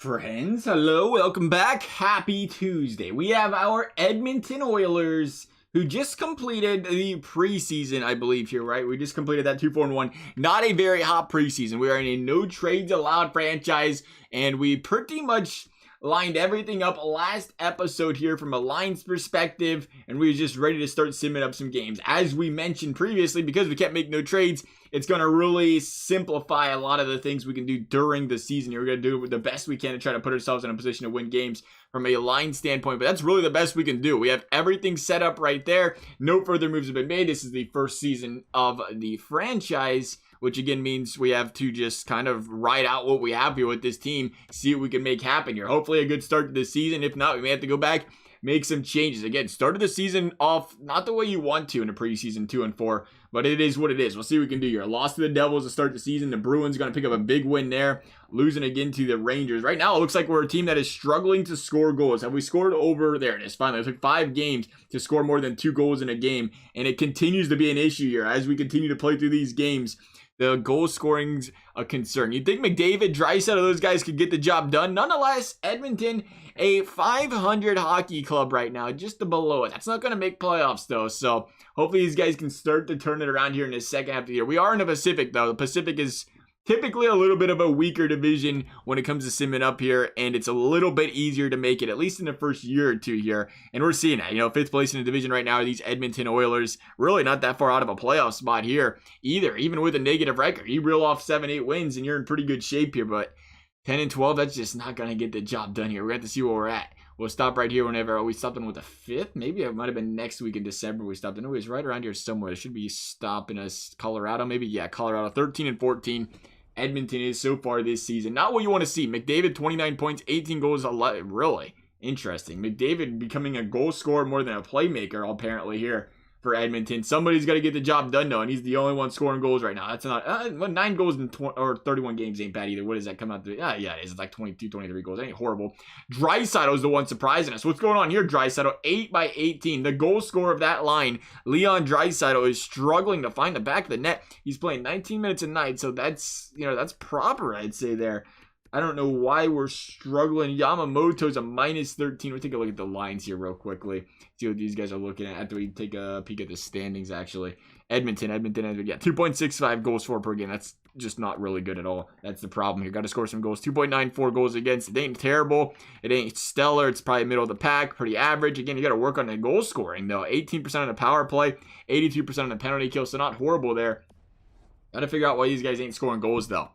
Friends, hello, welcome back. Happy Tuesday. We have our Edmonton Oilers who just completed the preseason, I believe here, right? We just completed that 2-4-1. Not a very hot preseason. We are in a no trades allowed franchise, and we pretty much lined everything up last episode here from a lines perspective, and we were just ready to start simming up some games. As we mentioned previously, because we can't make no trades, it's going to really simplify a lot of the things we can do during the season. We're going to do the best we can to try to put ourselves in a position to win games from a line standpoint, but that's really the best we can do. We have everything set up right there. No further moves have been made. This is the first season of the franchise, which again means we have to just kind of ride out what we have here with this team, see what we can make happen here. Hopefully a good start to the season. If not, we may have to go back, make some changes. Again, started the season off not the way you want to in a preseason 2-4, but it is what it is. We'll see what we can do here. Lost to the Devils to start the season. The Bruins going to pick up a big win there, losing again to the Rangers. Right now, it looks like we're a team that is struggling to score goals. Have we scored over? There it is. Finally, it took 5 games to score more than 2 goals in a game, and it continues to be an issue here as we continue to play through these games. The goal scoring's a concern. You'd think McDavid, Draisaitl, those guys could get the job done. Nonetheless, Edmonton, a 500 hockey club right now, just below it. That's not going to make playoffs, though. So hopefully these guys can start to turn it around here in the second half of the year. We are in the Pacific, though. The Pacific is typically a little bit of a weaker division when it comes to simming up here, and it's a little bit easier to make it, at least in the first year or two here. And we're seeing that, 5th place in the division right now are these Edmonton Oilers. Really not that far out of a playoff spot here either, even with a negative record. You reel off 7-8 wins and you're in pretty good shape here, but 10-12, that's just not going to get the job done here. We're going to have to see where we're at. We'll stop right here whenever we stopped in with the 5th. Maybe it might have been next week in December we stopped. I know it was right around here somewhere. It should be stopping us. Colorado, maybe? Yeah, Colorado, 13-14. Edmonton is so far this season. Not what you want to see. McDavid, 29 points, 18 goals, 11. Really interesting. McDavid becoming a goal scorer more than a playmaker, apparently, here for Edmonton. Somebody's got to get the job done, though, and he's the only one scoring goals right now. That's not 9 goals in 31 games ain't bad either. What does that come out to? Yeah, it is. It's like 22, 23 goals. That ain't horrible. Draisaitl is the one surprising us. What's going on here, Draisaitl? 8 by 18. The goal scorer of that line, Leon Draisaitl, is struggling to find the back of the net. He's playing 19 minutes a night, so that's proper, I'd say there. I don't know why we're struggling. Yamamoto's a -13. We'll take a look at the lines here real quickly. See what these guys are looking at after we take a peek at the standings, actually. Edmonton, yeah, 2.65 goals for per game. That's just not really good at all. That's the problem here. Got to score some goals. 2.94 goals against. It ain't terrible. It ain't stellar. It's probably middle of the pack. Pretty average. Again, you got to work on the goal scoring, though. 18% on the power play. 82% on the penalty kill. So not horrible there. Got to figure out why these guys ain't scoring goals, though.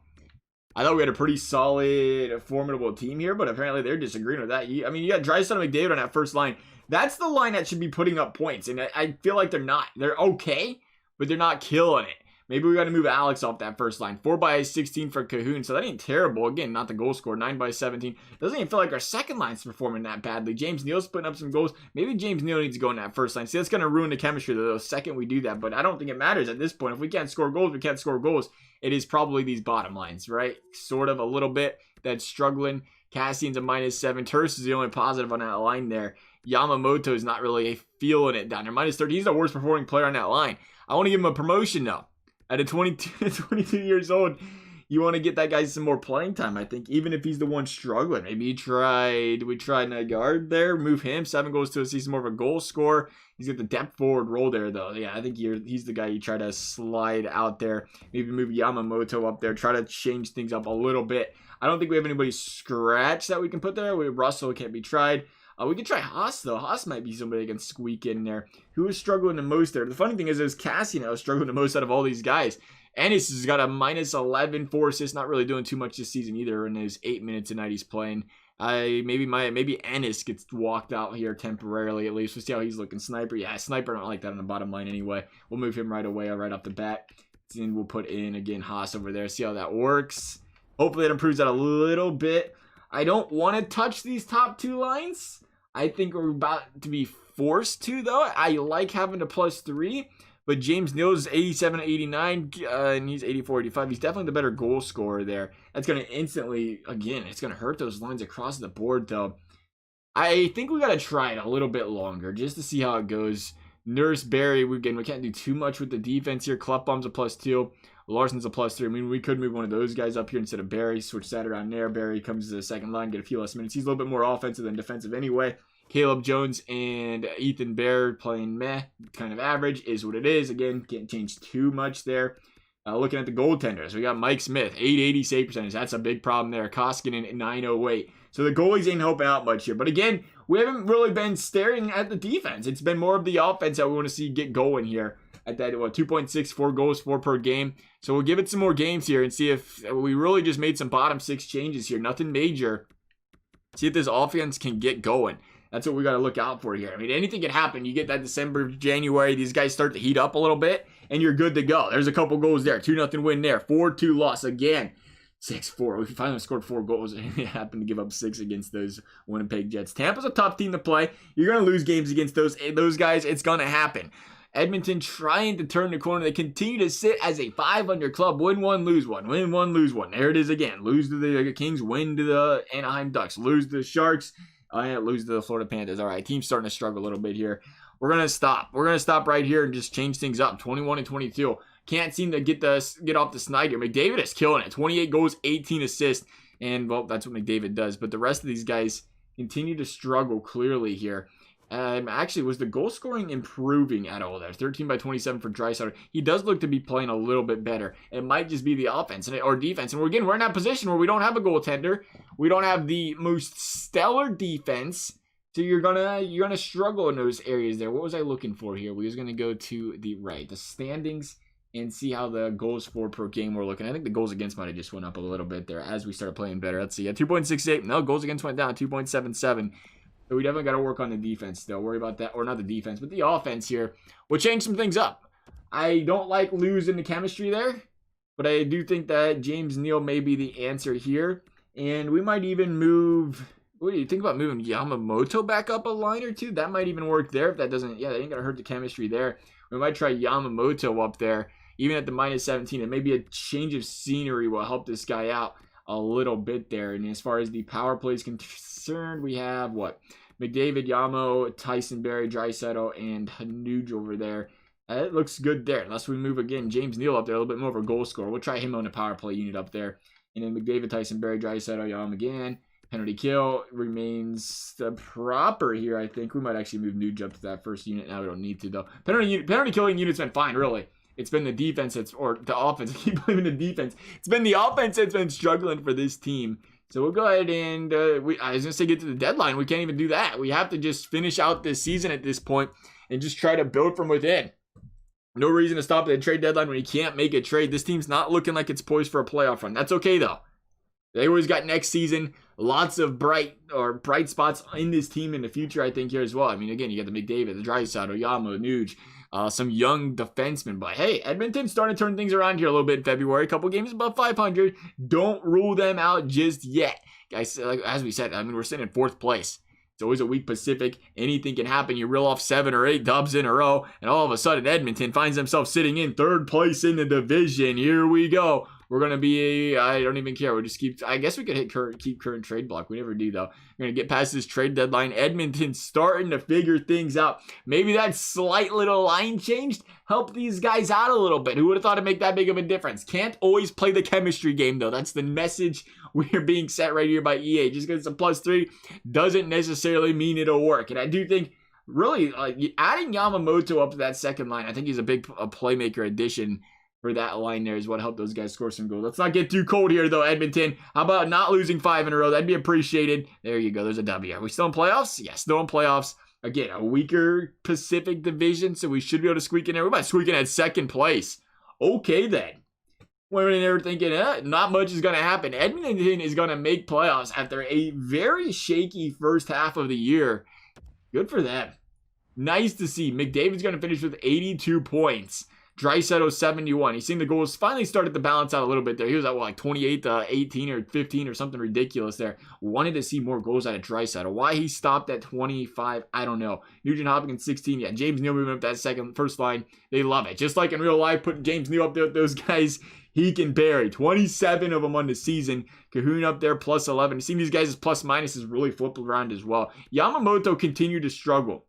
I thought we had a pretty solid, formidable team here, but apparently they're disagreeing with that. You got Draisaitl and McDavid on that first line. That's the line that should be putting up points, and I feel like they're not. They're okay, but they're not killing it. Maybe we got to move Alex off that first line. 4 by 16 for Cahoon, so that ain't terrible. Again, not the goal score. 9 by 17. Doesn't even feel like our second line's performing that badly. James Neal's putting up some goals. Maybe James Neal needs to go in that first line. See, that's going to ruin the chemistry the second we do that, but I don't think it matters at this point. If we can't score goals, we can't score goals. It is probably these bottom lines, right? Sort of a little bit that's struggling. Cassian's a -7. Turse is the only positive on that line there. Yamamoto is not really feeling it down there. -30. He's the worst performing player on that line. I want to give him a promotion, though. At 22 years old, you want to get that guy some more playing time, I think, even if he's the one struggling. Maybe we tried Nygaard there, move him. 7 goals to a season, more of a goal scorer. He's got the depth forward role there, though. Yeah, I think he's the guy you try to slide out there. Maybe move Yamamoto up there. Try to change things up a little bit. I don't think we have anybody scratch that we can put there. Russell can't be tried. We could try Haas, though. Haas might be somebody that can squeak in there. Who is struggling the most there? The funny thing is Cassian now is struggling the most out of all these guys. Ennis has got a -11, 4 assists, not really doing too much this season either in his 8 minutes a night he's playing. Maybe Ennis gets walked out here temporarily at least. We'll see how he's looking. Sniper, yeah, Sniper, I don't like that on the bottom line anyway. We'll move him right away, right off the bat. Then we'll put in, again, Haas over there. See how that works. Hopefully it improves that a little bit. I don't want to touch these top 2 lines. I think we're about to be forced to, though. I like having a +3, but James Neal's 87-89, and he's 84-85. He's definitely the better goal scorer there. That's going to instantly, again, it's going to hurt those lines across the board, though. I think we got to try it a little bit longer just to see how it goes. Nurse, Barry, we can't do too much with the defense here. Klefbom's a +2. Larson's a +3. I mean, we could move one of those guys up here instead of Barry. Switch that around there. Barry comes to the second line, get a few less minutes. He's a little bit more offensive than defensive anyway. Caleb Jones and Ethan Bear playing meh, kind of average, is what it is. Again, can't change too much there. Looking at the goaltenders, we got Mike Smith, 880 save percentage. That's a big problem there. Koskinen, 908. So the goalies ain't helping out much here. But again, we haven't really been staring at the defense. It's been more of the offense that we want to see get going here. At that, 2.64 goals for per game. So we'll give it some more games here and see if we really just made some bottom six changes here. Nothing major. See if this offense can get going. That's what we got to look out for here. I mean, anything can happen. You get that December, January, these guys start to heat up a little bit, and you're good to go. There's a couple goals there. 2-0 win there. 4-2 loss again. 6-4. We finally scored 4 goals. It happened to give up 6 against those Winnipeg Jets. Tampa's a tough team to play. You're going to lose games against those guys. It's going to happen. Edmonton trying to turn the corner. They continue to sit as a 500 club. Win one, lose one. Win one, lose one. There it is again. Lose to the Kings. Win to the Anaheim Ducks. Lose to the Sharks. Lose to the Florida Panthers. All right, team's starting to struggle a little bit here. We're going to stop. We're going to stop right here and just change things up. 21-22. Can't seem to get off the snide here. McDavid is killing it. 28 goals, 18 assists. And, well, that's what McDavid does. But the rest of these guys continue to struggle clearly here. Actually, was the goal scoring improving at all there? 13/27 for Draisaitl. He does look to be playing a little bit better. It might just be the offense or defense. And we're in that position where we don't have a goaltender. We don't have the most stellar defense. So you're gonna struggle in those areas there. What was I looking for here? We was gonna go to the right, the standings, and see how the goals for per game we're looking. I think the goals against might have just went up a little bit there as we started playing better. Let's see. 2.68. No, goals against went down. 2.77. So we definitely got to work on the defense still. Worry about that. Or not the defense, but the offense here. We'll change some things up. I don't like losing the chemistry there, but I do think that James Neal may be the answer here. And we might even move... What do you think about moving Yamamoto back up a line or two? That might even work there if that doesn't... Yeah, that ain't going to hurt the chemistry there. We might try Yamamoto up there, even at the -17. And maybe a change of scenery will help this guy out a little bit there. And as far as the power play is concerned, we have what? McDavid, Yamo, Tyson Barrie, Draisaitl, and Hanuge over there. It looks good there. Unless we move again, James Neal up there, a little bit more of a goal scorer. We'll try him on the power play unit up there. And then McDavid, Tyson Barrie, Draisaitl, Yamo again. Penalty kill remains the proper here, I think. We might actually move Nuge up to that first unit. Now we don't need to, though. Penalty killing unit's been fine, really. It's been the defense or the offense. I keep blaming the defense. It's been the offense that's been struggling for this team. So we'll go ahead and, I was going to say get to the deadline. We can't even do that. We have to just finish out this season at this point and just try to build from within. No reason to stop at the trade deadline when you can't make a trade. This team's not looking like it's poised for a playoff run. That's okay, though. They always got next season. Lots of bright spots in this team in the future, I think, here as well. I mean, again, you got the McDavid, the Draisaitl, Yamo, Nuge, some young defensemen. But hey, Edmonton's starting to turn things around here a little bit in February. A couple games above 500. Don't rule them out just yet. Guys, as we said, I mean, we're sitting in 4th place. It's always a week Pacific. Anything can happen. You reel off 7 or 8 dubs in a row, and all of a sudden Edmonton finds themselves sitting in 3rd place in the division. Here we go. We're going to be, I don't even care. We'll just I guess we could keep current trade block. We never do, though. We're going to get past this trade deadline. Edmonton's starting to figure things out. Maybe that slight little line change helped these guys out a little bit. Who would have thought it'd make that big of a difference? Can't always play the chemistry game, though. That's the message we're being set right here by EA. Just because it's a +3 doesn't necessarily mean it'll work. And I do think, really, adding Yamamoto up to that second line, I think he's a big playmaker addition for that line there is what helped those guys score some goals. Let's not get too cold here, though, Edmonton. How about not losing 5 in a row? That'd be appreciated. There you go. There's a W. Are we still in playoffs? Yeah, still in playoffs. Again, a weaker Pacific division, so we should be able to squeak in there. We might squeak in at 2nd place. Okay, then. We're in there thinking, not much is going to happen. Edmonton is going to make playoffs after a very shaky first half of the year. Good for them. Nice to see. McDavid's going to finish with 82 points. Draisaitl 71. He's seen the goals finally started to balance out a little bit there. He was at like 28 to 18 or 15 or something ridiculous there. Wanted to see more goals out of Draisaitl. Why he stopped at 25, I don't know. Nugent Hopkins 16. Yeah, James Neal moving up that first line. They love it. Just like in real life, putting James Neal up there with those guys, he can bury 27 of them on the season. Cahoon up there +11. Seeing these guys' plus minus is really flipped around as well. Yamamoto continued to struggle.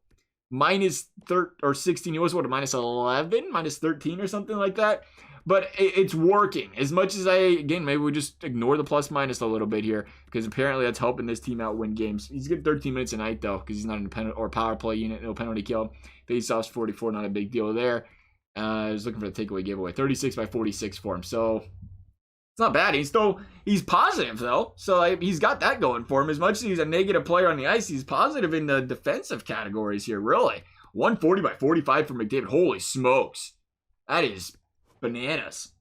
minus 13 or 16. He was what, a minus 11, minus 13 or something like that. But it's working. As much as again, maybe we just ignore the plus minus a little bit here, because apparently that's helping this team out win games. He's getting 13 minutes a night though, because he's not in a penalty or power play unit, no penalty kill. Face-offs 44, not a big deal there. I was looking for the takeaway giveaway, 36 by 46 for him. So it's not bad. He's positive though, so he's got that going for him. As much as he's a negative player on the ice, he's positive in the defensive categories here. Really, 140 by 45 for McDavid. Holy smokes, that is bananas.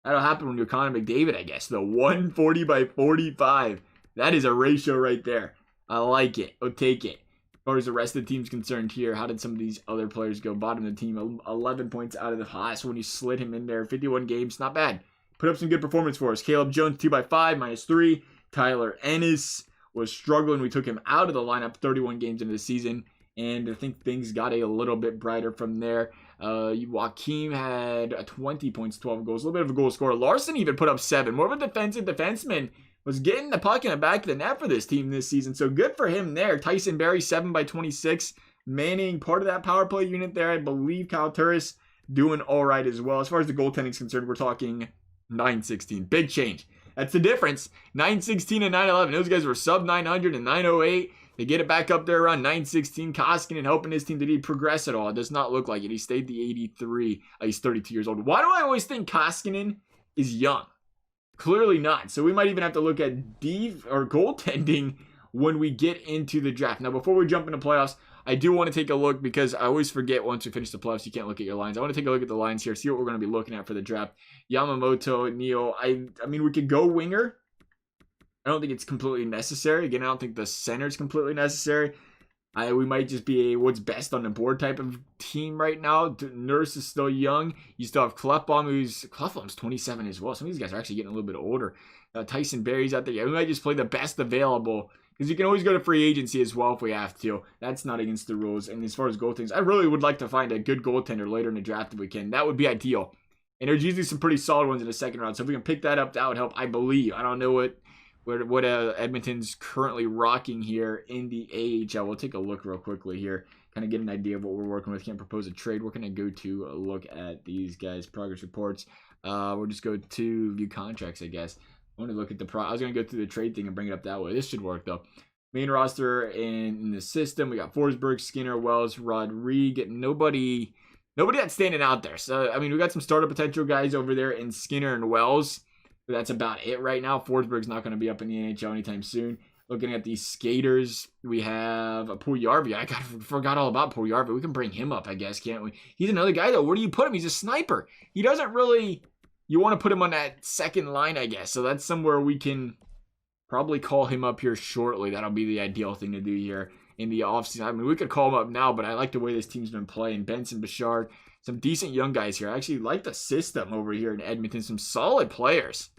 That'll happen when you're Connor McDavid, I guess. The 140 by 45. That is a ratio right there. I like it. I'll take it. As far as the rest of the team's concerned here, how did some of these other players go? Bottom of the team, 11 points out of the highest when you slid him in there. 51 games, not bad. Put up some good performance for us. Caleb Jones, 2 by 5, minus 3. Tyler Ennis was struggling. We took him out of the lineup 31 games into the season, and I think things got a little bit brighter from there. Joaquim had 20 points, 12 goals, a little bit of a goal scorer. Larson even put up 7. More of a defensive defenseman. Was getting the puck in the back of the net for this team this season, so good for him there. Tyson Berry, 7 by 26. Manning, part of that power play unit there. I believe Kyle Turris doing all right as well. As far as the goaltending is concerned, we're talking 916. Big change. That's the difference. 916 and 911. Those guys were sub 900 and 908. They get it back up there around 916. Koskinen helping his team. Did he progress at all? It does not look like it. He stayed the 83. He's 32 years old. Why do I always think Koskinen is young? Clearly not. So we might even have to look at goaltending when we get into the draft. Now, before we jump into playoffs, I do want to take a look, because I always forget once we finish the playoffs, you can't look at your lines. I want to take a look at the lines here, see what we're going to be looking at for the draft. Yamamoto, Neal. I mean, we could go winger. I don't think it's completely necessary. Again, I don't think the center is completely necessary. We might just be a what's best on the board type of team right now. Nurse is still young. You still have Klefbom's 27 as well. Some of these guys are actually getting a little bit older. Tyson Berry's out there. Yeah, we might just play the best available, because you can always go to free agency as well if we have to. That's not against the rules. And as far as goaltenders, I really would like to find a good goaltender later in the draft if we can. That would be ideal. And there's usually some pretty solid ones in the second round. So if we can pick that up, that would help, I believe. I don't know what Edmonton's currently rocking here in the AHL. We'll take a look real quickly here, kind of get an idea of what we're working with. Can't propose a trade. We're going to go to a look at these guys' progress reports. We'll just go to view contracts, I guess. I want to look at I was going to go through the trade thing and bring it up that way. This should work, though. Main roster in the system, we got Forsberg, Skinner, Wells, Rodriguez. Nobody that's standing out there. So, I mean, we got some startup potential guys over there in Skinner and Wells. But that's about it right now. Forsberg's not going to be up in the NHL anytime soon. Looking at these skaters, we have Puljujarvi. I forgot all about Puljujarvi. We can bring him up, I guess, can't we? He's another guy, though. Where do you put him? He's a sniper. He doesn't really... You want to put him on that second line, I guess. So that's somewhere we can probably call him up here shortly. That'll be the ideal thing to do here in the offseason. I mean, we could call him up now, but I like the way this team's been playing. Benson, Bouchard, some decent young guys here. I actually like the system over here in Edmonton. Some solid players.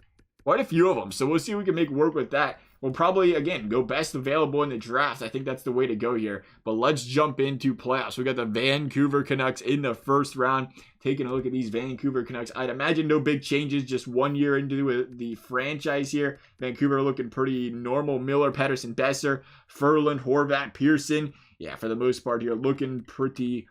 Quite a few of them. So we'll see if we can make work with that. We'll probably, again, go best available in the draft. I think that's the way to go here. But let's jump into playoffs. We got the Vancouver Canucks in the first round. Taking a look at these Vancouver Canucks. I'd imagine no big changes. Just 1 year into the franchise here. Vancouver looking pretty normal. Miller, Pettersson, Besser, Ferland, Horvat, Pearson. Yeah, for the most part here, looking pretty...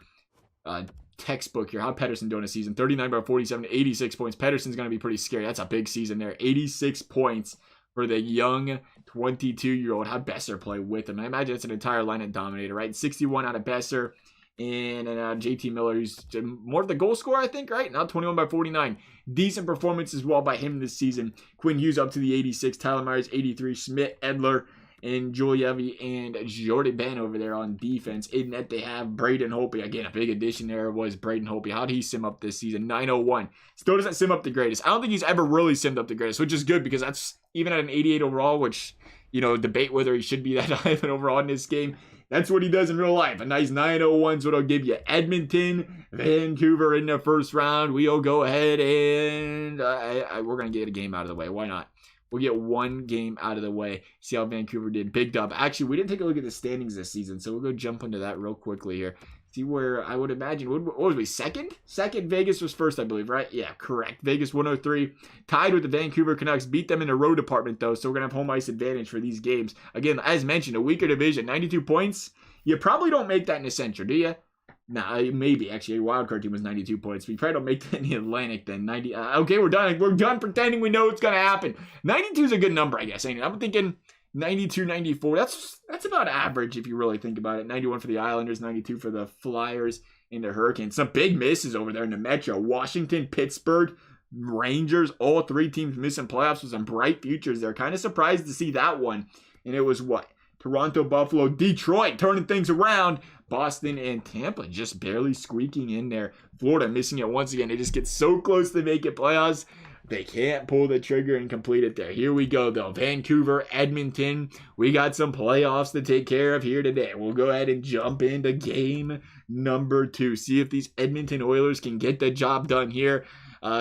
textbook here. How Pettersson doing a season? 39 by 47, 86 points. Pettersson's going to be pretty scary. That's a big season there. 86 points for the young 22-year-old. How Besser play with him? I imagine it's an entire lineup dominator, right? 61 out of Besser. And JT Miller, who's more of the goal scorer, I think, right? Now 21 by 49. Decent performance as well by him this season. Quinn Hughes up to the 86. Tyler Myers, 83. Schmidt, Edler, and Julievi and Jordan Ben over there on defense. In net, they have Braden Holtby. Again, a big addition there was Braden Holtby. How did he sim up this season? 901. Still doesn't sim up the greatest. I don't think he's ever really simmed up the greatest, which is good because that's even at an 88 overall, which, you know, debate whether he should be that high of an overall in this game. That's what he does in real life. A nice 901 is what I'll give you. Edmonton, Vancouver in the first round. We'll go ahead and we're going to get a game out of the way. Why not? We'll get one game out of the way. See how Vancouver did. Big dub. Actually, we didn't take a look at the standings this season, so we'll go jump into that real quickly here. See where I would imagine, what was we, second? Second, Vegas was first, I believe, right? Yeah, correct. Vegas 103. Tied with the Vancouver Canucks. Beat them in the road department, though, so we're going to have home ice advantage for these games. Again, as mentioned, a weaker division. 92 points. You probably don't make that in the Central, do you? Nah, maybe actually a wild card team was 92 points. We probably don't make that in the Atlantic then. 90. Okay, we're done. We're done pretending we know what's gonna happen. 92 is a good number, I guess. I'm thinking 92, 94. That's about average if you really think about it. 91 for the Islanders, 92 for the Flyers and the Hurricanes. Some big misses over there in the Metro. Washington, Pittsburgh, Rangers, all three teams missing playoffs with some bright futures there. Kind of surprised to see that one. And it was what? Toronto, Buffalo, Detroit turning things around. Boston and Tampa just barely squeaking in there. Florida missing it once again. They just get so close to making playoffs. They can't pull the trigger and complete it there. Here we go, though. Vancouver, Edmonton. We got some playoffs to take care of here today. We'll go ahead and jump into game number 2. See if these Edmonton Oilers can get the job done here.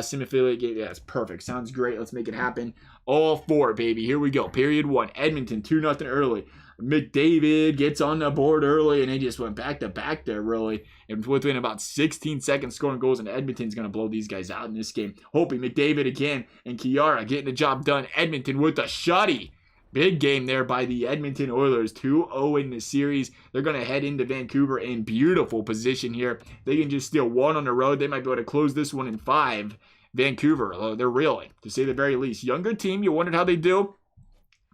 Sim affiliate game. Yeah, that's perfect. Sounds great. Let's make it happen. All 4, baby. Here we go. Period 1. Edmonton 2-0 early. McDavid gets on the board early, and they just went back to back there, really. And within about 16 seconds, scoring goals, and Edmonton's going to blow these guys out in this game. Hoping McDavid again, and Chiara getting the job done. Edmonton with a shutty. Big game there by the Edmonton Oilers. 2-0 in the series. They're going to head into Vancouver in beautiful position here. They can just steal 1 on the road. They might be able to close this one in 5. Vancouver, they're really, to say the very least. Younger team, you wondered how they do.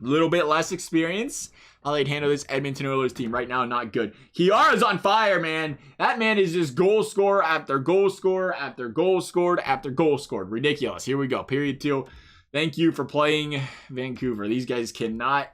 A little bit less experience. How they'd handle this Edmonton Oilers team right now, not good. Chiara's on fire, man. That man is just goal scorer after goal scorer after goal scored after goal scored. Ridiculous. Here we go. Period 2. Thank you for playing Vancouver. These guys cannot,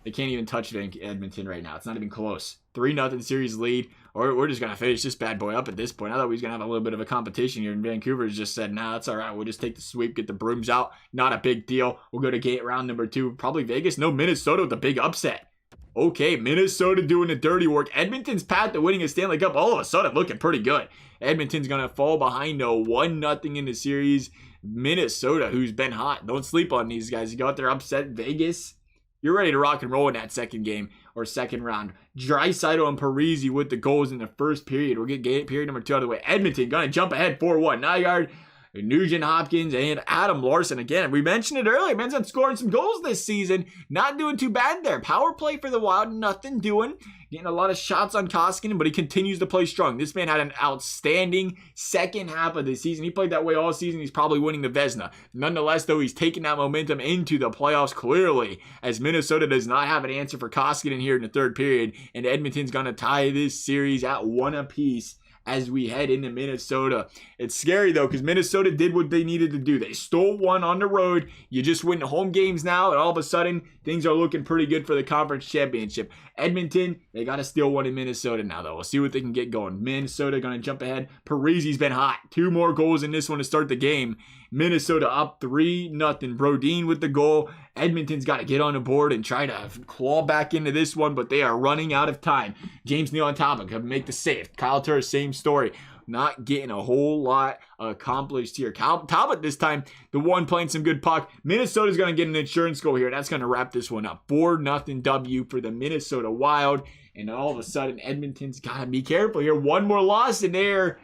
they can't even touch Edmonton right now. It's not even close. 3-0 series lead. Or we're just going to finish this bad boy up at this point. I thought we was going to have a little bit of a competition here. And Vancouver's just said, nah, that's all right. We'll just take the sweep, get the brooms out. Not a big deal. We'll go to gate round number 2. Probably Vegas. No, Minnesota with the big upset. Okay, Minnesota doing the dirty work. Edmonton's path to winning a Stanley Cup all of a sudden looking pretty good. Edmonton's going to fall behind 1-0 in the series. Minnesota, who's been hot. Don't sleep on these guys. You got their upset. Vegas, you're ready to rock and roll in that second game or second round. Draisaitl and Parise with the goals in the first period. We'll get period number 2 out of the way. Edmonton going to jump ahead 4-1. Nygaard, Nugent Hopkins, and Adam Larson. Again, we mentioned it earlier. Man's been scoring some goals this season. Not doing too bad there. Power play for the Wild, nothing doing. Getting a lot of shots on Koskinen, but he continues to play strong. This man had an outstanding second half of the season. He played that way all season. He's probably winning the Vezina. Nonetheless, though, he's taking that momentum into the playoffs clearly, as Minnesota does not have an answer for Koskinen here in the third period, and Edmonton's going to tie this series at 1 apiece as we head into Minnesota. It's scary, though, because Minnesota did what they needed to do. They stole 1 on the road. You just win the home games now, and all of a sudden, things are looking pretty good for the conference championship. Edmonton, they got to steal 1 in Minnesota now, though. We'll see what they can get going. Minnesota going to jump ahead. Parise's been hot. 2 more goals in this one to start the game. Minnesota up 3-0. Brodin with the goal. Edmonton's got to get on the board and try to claw back into this one, but they are running out of time. James Neal on top can make the save. Kyle Turner, same story. Not getting a whole lot accomplished here. Talbot this time, the one playing some good puck. Minnesota's going to get an insurance goal here. That's going to wrap this one up. 4-0 W for the Minnesota Wild. And all of a sudden, Edmonton's got to be careful here. 1 more loss and they're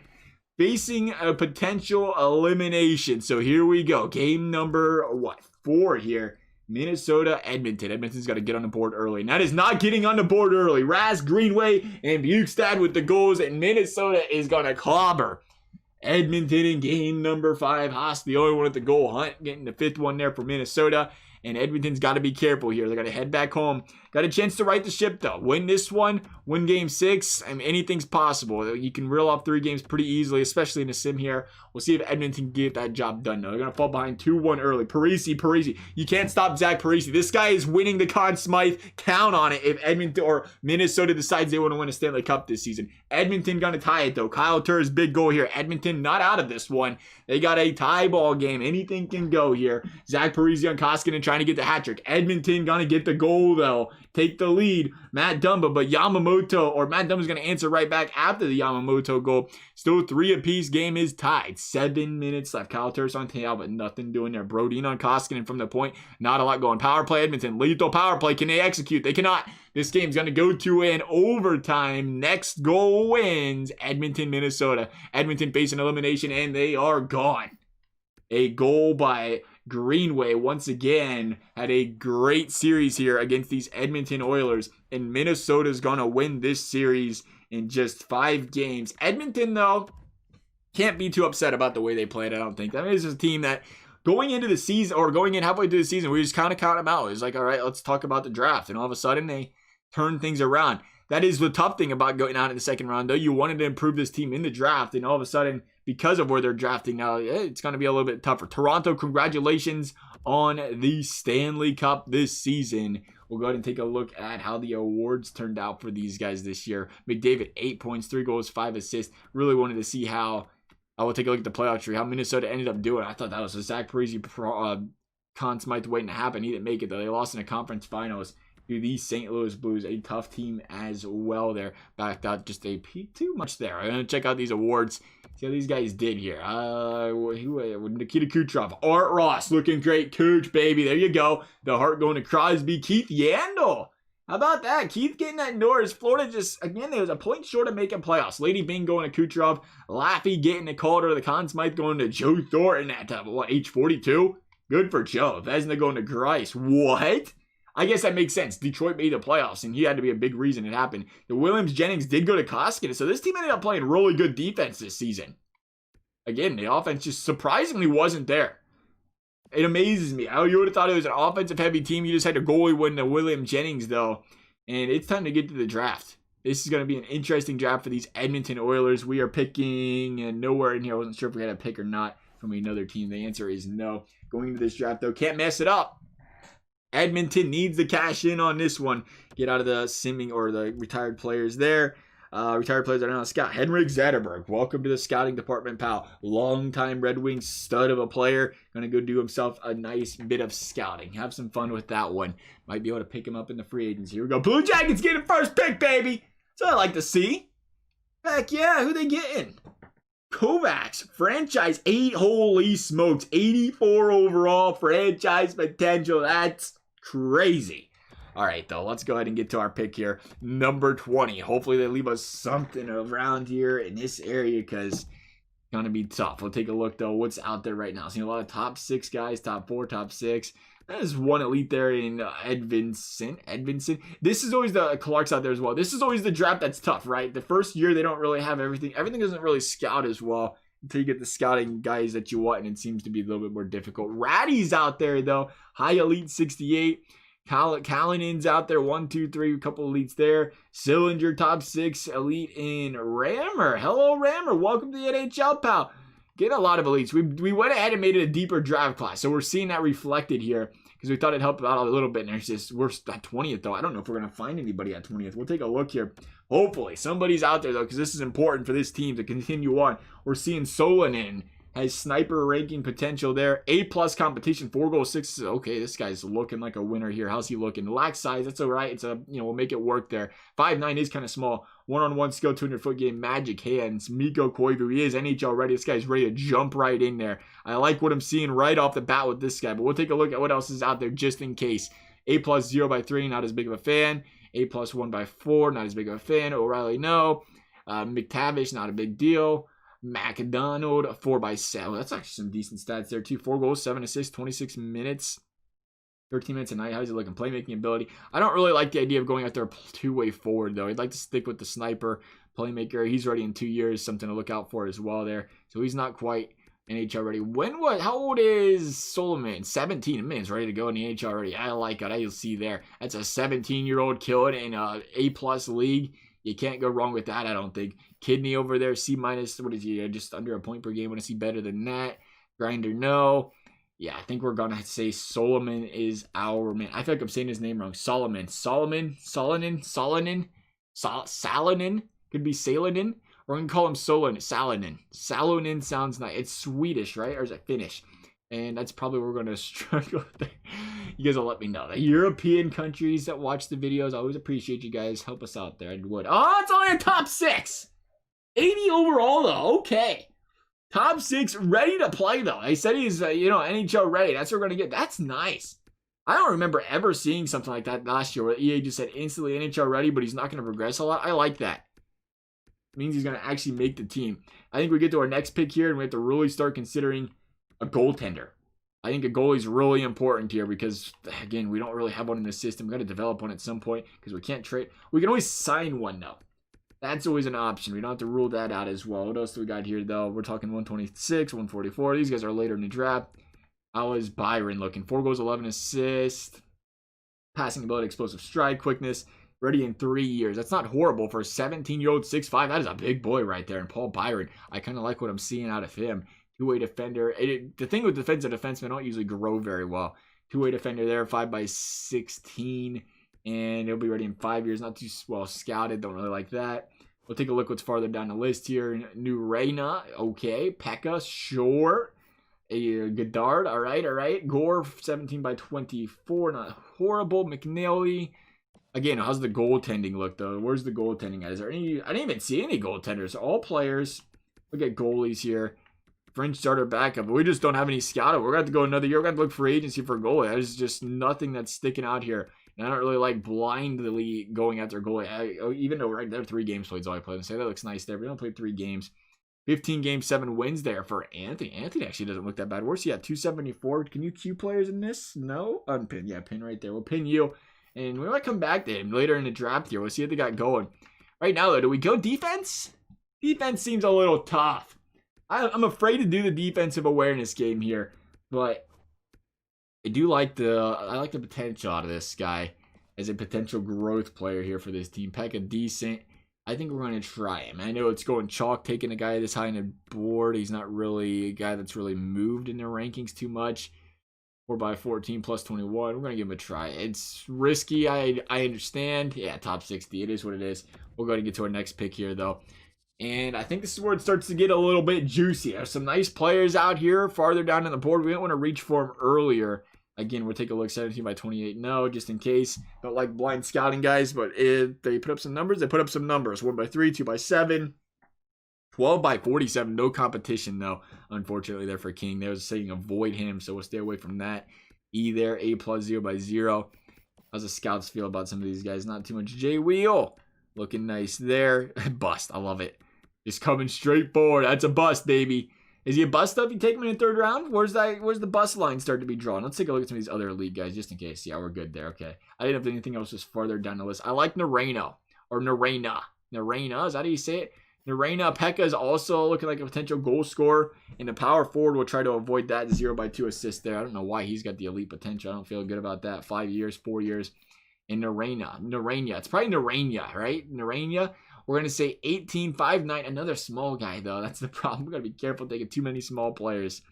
facing a potential elimination. So here we go. Game number, 4 here. Minnesota, Edmonton. Edmonton's got to get on the board early. And that is not getting on the board early. Raz, Greenway, and Bukestad with the goals. And Minnesota is going to clobber Edmonton in game number 5. Haas, the only one at the goal. Hunt getting the 5th one there for Minnesota. And Edmonton's got to be careful here. They got to head back home. Got a chance to right the ship, though. Win this one. Win game 6. I mean, anything's possible. You can reel off 3 games pretty easily, especially in a sim here. We'll see if Edmonton can get that job done, though. They're going to fall behind 2-1 early. Parise. You can't stop Zach Parise. This guy is winning the Conn Smythe. Count on it if Edmonton or Minnesota decides they want to win a Stanley Cup this season. Edmonton going to tie it, though. Kyle Turner's big goal here. Edmonton not out of this one. They got a tie ball game. Anything can go here. Zach Parise on Koskinen trying to get the hat trick. Edmonton going to get the goal, though. Take the lead. Matt Dumba, but Matt Dumba's going to answer right back after the Yamamoto goal. Still 3 apiece. Game is tied. 7 minutes left. Kyle Turris on tail, but nothing doing there. Brodin on Koskinen from the point. Not a lot going. Power play Edmonton. Lethal power play. Can they execute? They cannot. This game's going to go to an overtime. Next goal wins. Edmonton, Minnesota. Edmonton facing elimination, and they are gone. A goal by Greenway once again had a great series here against these Edmonton Oilers, and Minnesota's gonna win this series in just 5 games. Edmonton, though, can't be too upset about the way they played, I don't think. I mean, this is a team that going into the season, or going in halfway through the season, we just kind of count them out. It's like, all right, let's talk about the draft. And all of a sudden, they turn things around. That is the tough thing about going out in the second round, though. You wanted to improve this team in the draft, and all of a sudden, because of where they're drafting now, it's going to be a little bit tougher. Toronto, congratulations on the Stanley Cup this season. We'll go ahead and take a look at how the awards turned out for these guys this year. McDavid, 8 points, 3 goals, 5 assists. Really wanted to see how, I will take a look at the playoff tree, how Minnesota ended up doing. I thought that was a Zach Parise Conn Smythe waiting to happen. He didn't make it, though. They lost in the conference finals to the St. Louis Blues, a tough team as well there. Backed out just a peak too much there. I'm going to check out these awards, see how these guys did here. Nikita Kucherov, Art Ross, looking great. Cooch, baby, there you go. The heart going to Crosby. Keith Yandel. How about that? Keith getting that Norris. Florida just, again, there was a point short of making playoffs. Lady Bing going to Kucherov. Laffy getting a Calder. The Conn Smythe going to Joe Thornton at age 42. Good for Joe. Vezina going to Grice. What? I guess that makes sense. Detroit made the playoffs, and he had to be a big reason it happened. The Williams Jennings did go to Koskinen, so this team ended up playing really good defense this season. Again, the offense just surprisingly wasn't there. It amazes me. You would have thought it was an offensive-heavy team. You just had a goalie win the William Jennings, though. And it's time to get to the draft. This is going to be an interesting draft for these Edmonton Oilers. We are picking, and nowhere in here, I wasn't sure if we had a pick or not from another team. The answer is no. Going into this draft, though, can't mess it up. Edmonton needs to cash in on this one. Get out of the the retired players there. Retired players are now Scott Henrik Zetterberg. Welcome to the scouting department, pal. Longtime Red Wings stud of a player. Gonna go do himself a nice bit of scouting. Have some fun with that one. Might be able to pick him up in the free agency. Here we go. Blue Jackets getting first pick, baby. That's what I like to see. Heck yeah, who they getting? Kovacs, franchise 8, holy smokes. 84 overall, franchise potential. That's crazy. All right, though, let's go ahead and get to our pick here. Number 20. Hopefully they leave us something around here in this area because it's going to be tough. We'll take a look, though, what's out there right now. Seeing a lot of top 6 guys, top 4, top 6. There's one elite there in Edvinson. This is always the Clark's out there as well. This is always the draft that's tough, right? The first year, they don't really have everything. Everything doesn't really scout as well until you get the scouting guys that you want, and it seems to be a little bit more difficult. Ratty's out there, though. High elite 68. Kallinen's out there, 1, 2, 3, a couple elites there. Sillinger, top 6, elite in Rammer. Hello, Rammer. Welcome to the NHL, pal. Getting a lot of elites. We went ahead and made it a deeper draft class, so we're seeing that reflected here because we thought it'd help out a little bit. And we're at 20th, though. I don't know if we're going to find anybody at 20th. We'll take a look here. Hopefully, somebody's out there, though, because this is important for this team to continue on. We're seeing Solonen has sniper ranking potential there. A+ competition, 4 goals, 6. Okay, this guy's looking like a winner here. How's he looking? Lacks size. That's all right. It's we'll make it work there. 5'9" is kind of small. One-on-one skill, 200-foot game, magic hands. Mikko Koivu, he is NHL ready. This guy's ready to jump right in there. I like what I'm seeing right off the bat with this guy, but we'll take a look at what else is out there just in case. A+ 0/3, not as big of a fan. A+ 1/4, not as big of a fan. O'Reilly, no. McTavish, not a big deal. McDonald, 4/7. That's actually some decent stats there, too. 4 goals, 7 assists, 26 minutes. 13 minutes a night. How's he looking? Playmaking ability. I don't really like the idea of going after a two-way forward, though. I'd like to stick with the sniper playmaker. He's ready in 2 years. Something to look out for as well there. So he's not quite NHL ready. How old is Solomon? 17 minutes, ready to go in the NHL already. I like it. I'll see there. That's a 17-year-old killing in a A+ league. You can't go wrong with that, I don't think. Kidney over there, C-. What is he? Just under a point per game. Want to see better than that? Grinder, no. Yeah, I think we're going to say Solomon is our man. I feel like I'm saying his name wrong. Salonen. Could be Salonen. We're going to call him Salonen. Salonen sounds nice. It's Swedish, right? Or is it Finnish? And that's probably where we're going to struggle with. You guys will let me know. The European countries that watch the videos, I always appreciate you guys. Help us out there. I would. Oh, it's only a top 6. 80 overall, though. Okay. Top 6, ready to play, though. I said he's, NHL ready. That's what we're going to get. That's nice. I don't remember ever seeing something like that last year where EA just said instantly NHL ready, but he's not going to progress a lot. I like that. It means he's going to actually make the team. I think we get to our next pick here, and we have to really start considering a goaltender. I think a goalie's really important here because, again, we don't really have one in the system. We got to develop one at some point because we can't trade. We can always sign one, though. That's always an option. We don't have to rule that out as well. What else do we got here, though? We're talking 126, 144. These guys are later in the draft. How is Byron looking? 4 goals, 11 assists. Passing ability, explosive strike, quickness. Ready in 3 years. That's not horrible for a 17-year-old 6'5". That is a big boy right there. And Paul Byron, I kind of like what I'm seeing out of him. Two-way defender. The thing with defensive defensemen, don't usually grow very well. Two-way defender there, 5x16. And he'll be ready in 5 years. Not too well scouted. Don't really like that. We'll take a look what's farther down the list here. New Reyna. Okay. Pekka. Sure. Godard. All right. Gore, 17x24. Not horrible. McNeely. Again, how's the goaltending look, though? Where's the goaltending at? Is there any... I didn't even see any goaltenders. All players. Look at goalies here. French starter backup. But we just don't have any scouted. We're going to have to go another year. We're going to have to look for agency for a goalie. There's just nothing that's sticking out here. And I don't really like blindly going after goalie. Even though right there, 3 games played, so I played and say that looks nice there. We don't play 3 games. 15 games, 7 wins there for Anthony. Anthony actually doesn't look that bad. Where's he at? 274. Can you queue players in this? No? Unpin. Yeah, pin right there. We'll pin you. And we might come back to him later in the draft here. We'll see what they got going. Right now, though, do we go defense? Defense seems a little tough. I'm afraid to do the defensive awareness game here. But I like the potential out of this guy as a potential growth player here for this team. Pekka decent. I think we're going to try him. I know it's going chalk taking a guy this high on the board. He's not really a guy that's really moved in the rankings too much. 4x14 plus 21. We're going to give him a try. It's risky. I understand. Yeah, top 60. It is what it is. We'll go ahead and get to our next pick here, though. And I think this is where it starts to get a little bit juicy. There's some nice players out here farther down on the board. We don't want to reach for them earlier. Again, we'll take a look. 17x28. No, just in case. Don't like blind scouting, guys. But if they put up some numbers, they put up some numbers. 1x3, 2x7. 12x47. No competition, though. Unfortunately, there for King. They was saying avoid him, so we'll stay away from that. E there. A plus 0x0. How's the scouts feel about some of these guys? Not too much. J Wheel. Looking nice there. Bust. I love it. Just coming straight forward. That's a bust, baby. Is he a bust up? You take him in the 3rd round? Where's the bust line start to be drawn? Let's take a look at some of these other elite guys just in case. Yeah, we're good there. Okay. I didn't have anything else just farther down the list. I like Narena. Or Narena. Narena. Is that how you say it? Narena. Pekka is also looking like a potential goal scorer. And the power forward will try to avoid that 0x2 assist there. I don't know why he's got the elite potential. I don't feel good about that. 5 years, 4 years. And Narena. It's probably Narena, right? Narena. We're going to say 18, 5'9". Another small guy, though. That's the problem. We've got to be careful taking too many small players.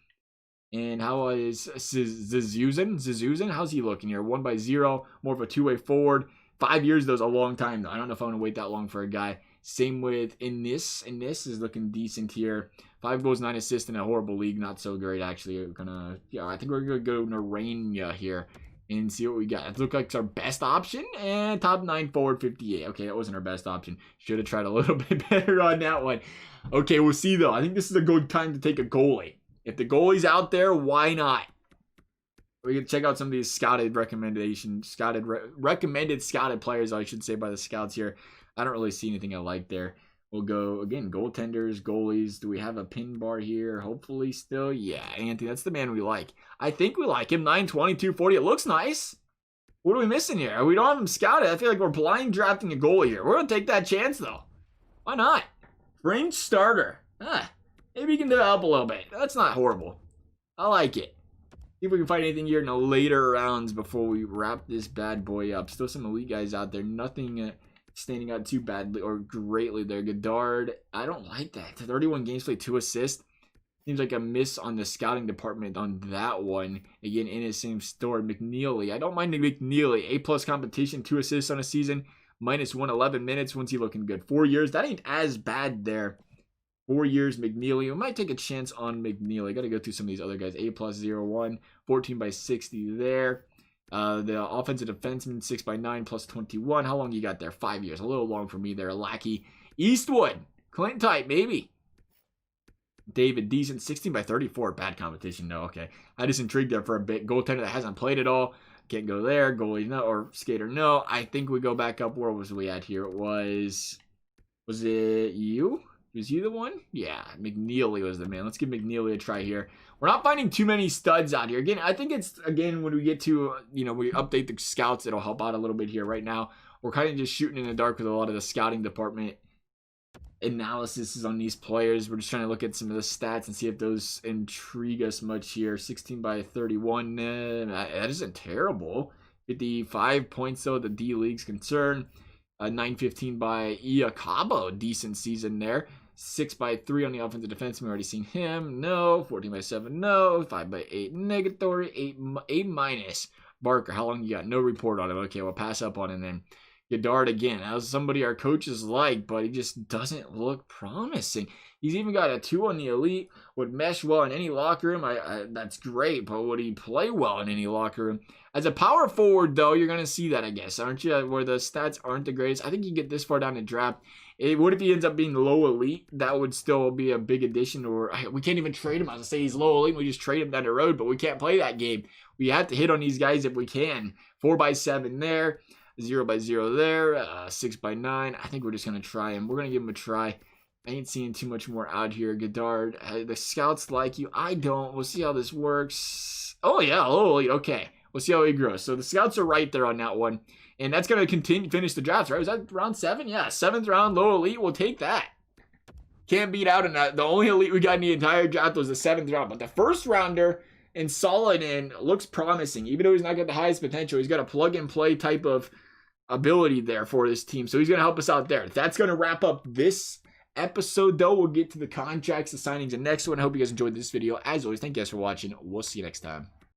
And how is Zizuzin? How's he looking here? 1x0. More of a two-way forward. 5 years, though, is a long time, though. I don't know if I want to wait that long for a guy. Same with Innis. Innis is looking decent here. 5 goals, 9 assists in a horrible league. Not so great, actually. I think we're going to go Narena here. And see what we got. It looks like it's our best option. And top 9 forward 58. Okay, that wasn't our best option. Should have tried a little bit better on that one. Okay, we'll see though. I think this is a good time to take a goalie. If the goalie's out there, why not? We can check out some of these recommended scouted players, I should say, by the scouts here. I don't really see anything I like there. We'll go, again, goaltenders, goalies. Do we have a pin bar here? Hopefully still. Yeah, Anthony, that's the man we like. I think we like him. 920, 240. It looks nice. What are we missing here? We don't have him scouted. I feel like we're blind drafting a goalie here. We're going to take that chance, though. Why not? French starter. Maybe he can develop a little bit. That's not horrible. I like it. See if we can find anything here in the later rounds before we wrap this bad boy up. Still some elite guys out there. Nothing... standing out too badly or greatly there. Godard, I don't like that. 31 games played, 2 assists. Seems like a miss on the scouting department on that one. Again, in his same store. McNeely, I don't mind the McNeely. A+ competition, 2 assists on a season. -1, 11 minutes. When's he looking good? 4 years. That ain't as bad there. 4 years, McNeely. We might take a chance on McNeely. Got to go through some of these other guys. A+ 0-1. 14x60 there. The offensive defenseman, 6x9 plus 21. How long you got there? 5 years. A little long for me there. Lackey. Eastwood. Clint type, maybe. David, decent. 16x34. Bad competition. No, okay. I just intrigued there for a bit. Goaltender that hasn't played at all. Can't go there. Goalie, no. Or skater, no. I think we go back up. Where was we at here? Was it you? Was he the one? Yeah, McNeely was the man. Let's give McNeely a try here. We're not finding too many studs out here. Again, I think it's, again, when we get to, we update the scouts, it'll help out a little bit here. Right now, we're kind of just shooting in the dark with a lot of the scouting department analysis on these players. We're just trying to look at some of the stats and see if those intrigue us much here. 16 by 31. That isn't terrible. 55 points, though, the D-League's concerned. 915 by Iacabo. Decent season there. 6 by 3 on the offensive defense. We've already seen him. No. 14 by 7. No. 5 by 8. Negatory. 8 minus. Barker. How long you got? No report on him. Okay, we'll pass up on him then. Goddard again. That was somebody our coaches like, but he just doesn't look promising. He's even got a 2 on the elite. Would mesh well in any locker room. That's great, but would he play well in any locker room? As a power forward, though, you're going to see that, I guess, aren't you? Where the stats aren't the greatest. I think you get this far down the draft. What if he ends up being low elite? That would still be a big addition. Or we can't even trade him. I was going to say he's low elite. We just trade him down the road, but we can't play that game. We have to hit on these guys if we can. 4 by 7 there. 0 by 0 there. 6 by 9. I think we're just going to try him. We're going to give him a try. I ain't seeing too much more out here. Goddard, the scouts like you. I don't. We'll see how this works. Oh, yeah. Oh, okay. We'll see how he grows. So the scouts are right there on that one. And that's going to finish the draft, right? Was that round 7? Yeah, 7th round, low elite. We'll take that. Can't beat out on that. The only elite we got in the entire draft was the 7th round. But the first rounder and solid and looks promising. Even though he's not got the highest potential, he's got a plug-and-play type of ability there for this team. So he's going to help us out there. That's going to wrap up this episode, though. We'll get to the contracts, the signings, and next one. I hope you guys enjoyed this video. As always, thank you guys for watching. We'll see you next time.